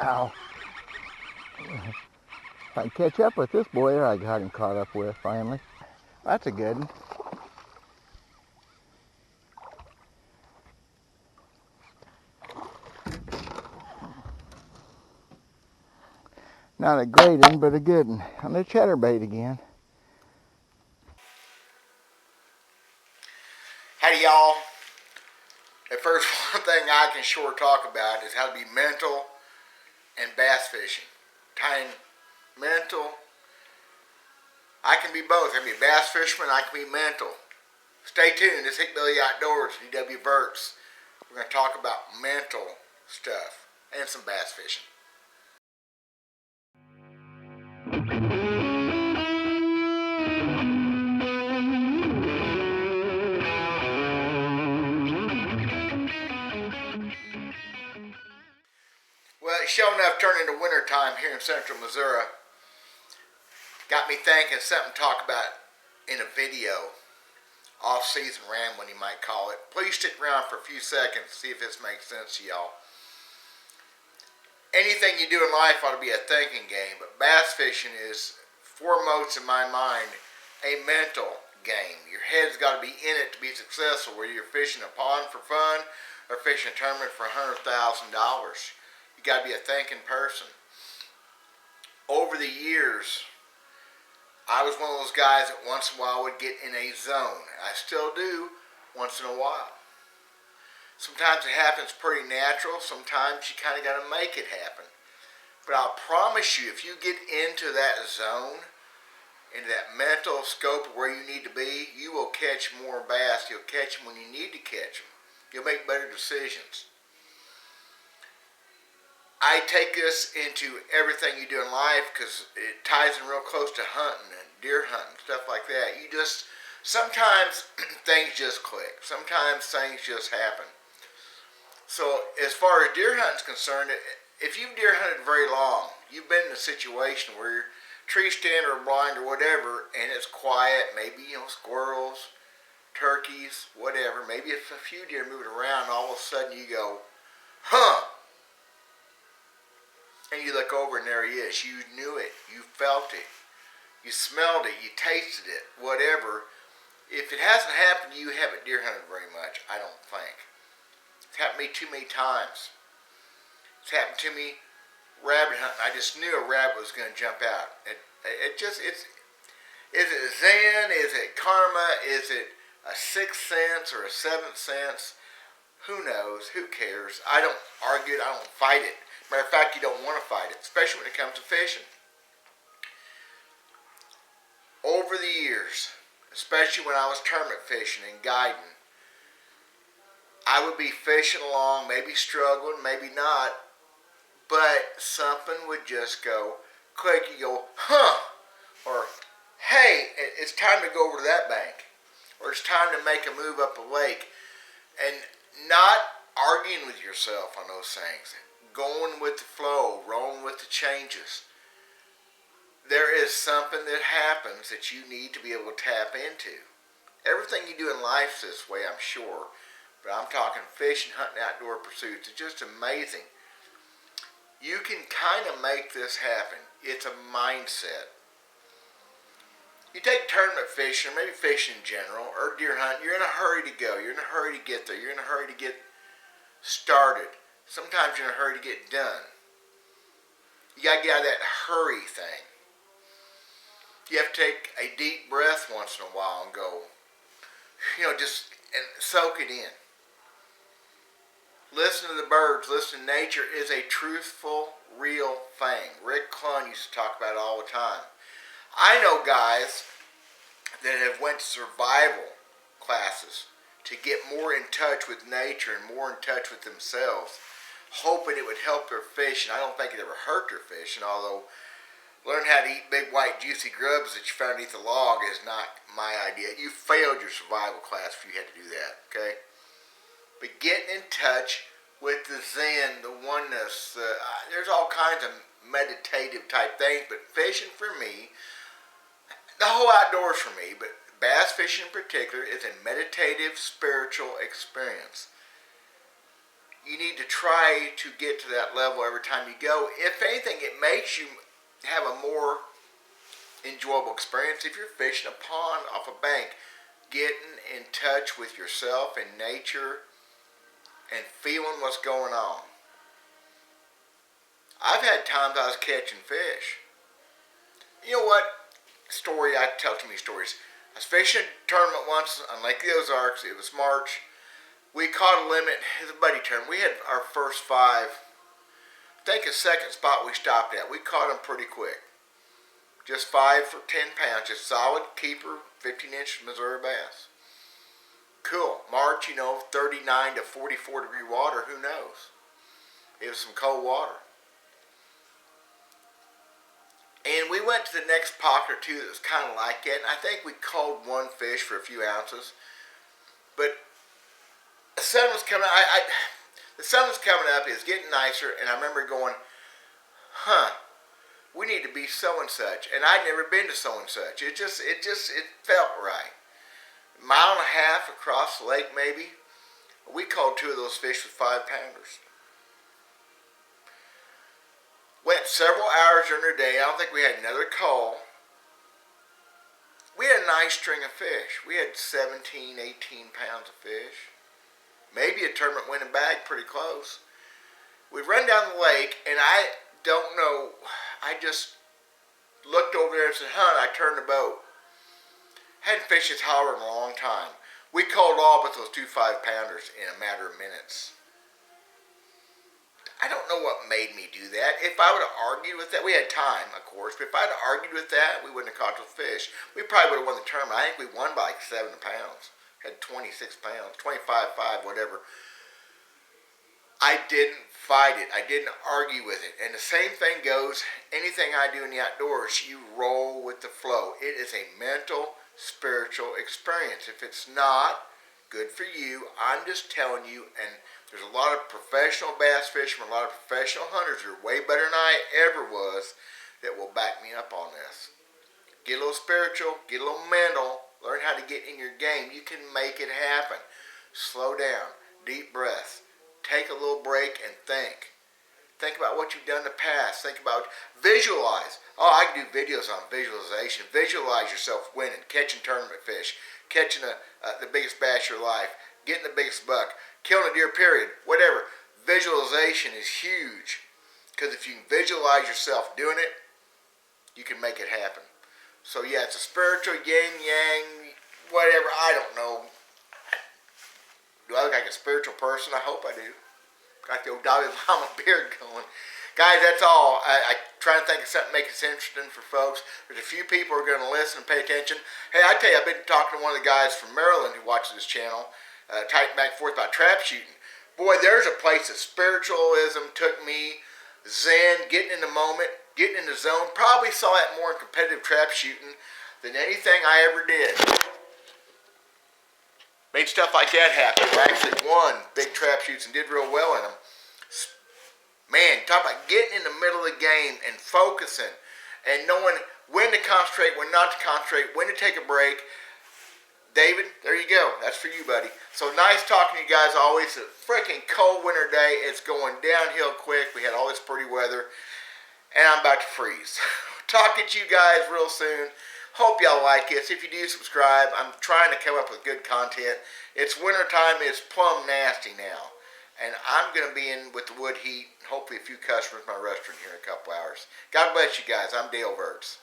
Wow. If I can catch up with this boy there, I got him caught up with finally. That's a good one. Not a great one, but a good one. On the chatterbait again. Howdy y'all. At first, one thing I can sure talk about is how to be mental and bass fishing. Tying mental. I can be both. I can be a bass fisherman, I can be mental. Stay tuned. This is Hickbilly Outdoors, DW Burks. We're going to talk about mental stuff and some bass fishing. Well, it's sure enough turning into winter time here in central Missouri. Got me thinking something to talk about in a video. Off-season rambling, you might call it. Please stick around for a few seconds to see if this makes sense to y'all. Anything you do in life ought to be a thinking game, but bass fishing is foremost in my mind a mental game. Your head's got to be in it to be successful, whether you're fishing a pond for fun or fishing a tournament for $100,000. You got to be a thinking person. Over the years, I was one of those guys that once in a while would get in a zone. I still do once in a while. Sometimes it happens pretty natural. Sometimes you kind of got to make it happen. But I'll promise you, if you get into that zone, into that mental scope of where you need to be, you will catch more bass. You'll catch them when you need to catch them. You'll make better decisions. I take this into everything you do in life because it ties in real close to hunting and deer hunting, stuff like that. You just, sometimes things just click. Sometimes things just happen. So as far as deer hunting is concerned, if you've deer hunted very long, you've been in a situation where your tree stand or blind or whatever, and it's quiet, maybe, squirrels, turkeys, whatever. Maybe it's a few deer moving around, and all of a sudden you go, huh? And you look over and there he is. You knew it. You felt it. You smelled it. You tasted it. Whatever. If it hasn't happened to you, you haven't deer hunted very much, I don't think. It's happened to me too many times. It's happened to me rabbit hunting. I just knew a rabbit was going to jump out. Is it Zen? Is it karma? Is it a sixth sense or a seventh sense? Who knows? Who cares? I don't argue it. I don't fight it. Matter of fact, you don't want to fight it, especially when it comes to fishing. Over the years, especially when I was tournament fishing and guiding, I would be fishing along, maybe struggling, maybe not, but something would just go click. You go, huh? Or, hey, it's time to go over to that bank. Or it's time to make a move up a lake. And not arguing with yourself on those things. Going with the flow, rolling with the changes. There is something that happens that you need to be able to tap into. Everything you do in life is this way, I'm sure. But I'm talking fishing, hunting, outdoor pursuits. It's just amazing. You can kind of make this happen. It's a mindset. You take tournament fishing, or maybe fishing in general, or deer hunting, you're in a hurry to go. You're in a hurry to get there. You're in a hurry to get started. Sometimes you're in a hurry to get done. You got to get out of that hurry thing. You have to take a deep breath once in a while and go, just and soak it in. Listen to the birds. Listen to nature is a truthful, real thing. Rick Clunn used to talk about it all the time. I know guys that have went to survival classes to get more in touch with nature and more in touch with themselves, hoping it would help their fishing. I don't think it ever hurt their fishing, although learn how to eat big white juicy grubs that you found underneath the log is not my idea. You failed your survival class if you had to do that, okay? But getting in touch with the Zen, the oneness, there's all kinds of meditative type things, but fishing for me, the whole outdoors for me, but bass fishing in particular, is a meditative, spiritual experience. you need to try to get to that level every time you go. If anything, it makes you have a more enjoyable experience. If you're fishing a pond off a bank, getting in touch with yourself and nature and feeling what's going on. I've had times I was catching fish. You know what? Story, I tell too many stories. I was fishing a tournament once on Lake of the Ozarks. It was March. We caught a limit. It was a buddy tournament. We had our first 5. I think the second spot we stopped at, we caught them pretty quick. Just 5 for 10 pounds. Just solid keeper, 15-inch Missouri bass. Cool. March, 39 to 44 degree water. Who knows? It was some cold water. And we went to the next pocket or two that was kind of like it. And I think we caught one fish for a few ounces. But the sun was coming. The sun was coming up. It was getting nicer, and I remember going, we need to be so and such. And I'd never been to so and such. It felt right. 1.5 miles across the lake, maybe. We caught 2 of those fish with 5-pounders. Went several hours during the day. I don't think we had another call. We had a nice string of fish. We had 17, 18 pounds of fish. Maybe a tournament winning bag, pretty close. We run down the lake, and I don't know. I just looked over there and said, I turned the boat. Hadn't fished this holler in a long time. We called all but those 2 5-pounders in a matter of minutes. I don't know what made me do that. If I would have argued with that, we had time, of course, but if I'd have argued with that, we wouldn't have caught those fish. We probably would have won the tournament. I think we won by like 7 pounds. Had 26 pounds, 25, 5, whatever. I didn't fight it. I didn't argue with it. And the same thing goes, anything I do in the outdoors, you roll with the flow. It is a mental, spiritual experience. If it's not, good for you. I'm just telling you, and there's a lot of professional bass fishermen, a lot of professional hunters who are way better than I ever was that will back me up on this. Get a little spiritual, get a little mental, learn how to get in your game. You can make it happen. Slow down, deep breath, take a little break and think. Think about what you've done in the past. Think about, visualize. I can do videos on visualization. Visualize yourself winning, catching tournament fish, catching the biggest bass of your life, getting the biggest buck, killing a deer, period, whatever. Visualization is huge, because if you can visualize yourself doing it, you can make it happen. So yeah, it's a spiritual yin yang, whatever, I don't know. Do I look like a spiritual person? I hope I do. Got the old Dalai Lama beard going. Guys, that's all. I try to think of something to make this interesting for folks. There's a few people who are going to listen and pay attention. Hey, I tell you, I've been talking to one of the guys from Maryland who watches this channel, typing back and forth about trap shooting. Boy, there's a place that spiritualism took me, zen, getting in the moment, getting in the zone. Probably saw that more in competitive trap shooting than anything I ever did. Made stuff like that happen. I actually won big trap shoots and did real well in them. Man, talk about getting in the middle of the game and focusing and knowing when to concentrate, when not to concentrate, when to take a break. David, there you go. That's for you, buddy. So nice talking to you guys always. It's a freaking cold winter day. It's going downhill quick. We had all this pretty weather, and I'm about to freeze. Talking to you guys real soon. Hope y'all like this. If you do, subscribe. I'm trying to come up with good content. It's winter time. It's plumb nasty now. And I'm going to be in with the wood heat. Hopefully a few customers in my restaurant here in a couple hours. God bless you guys. I'm Dale Verts.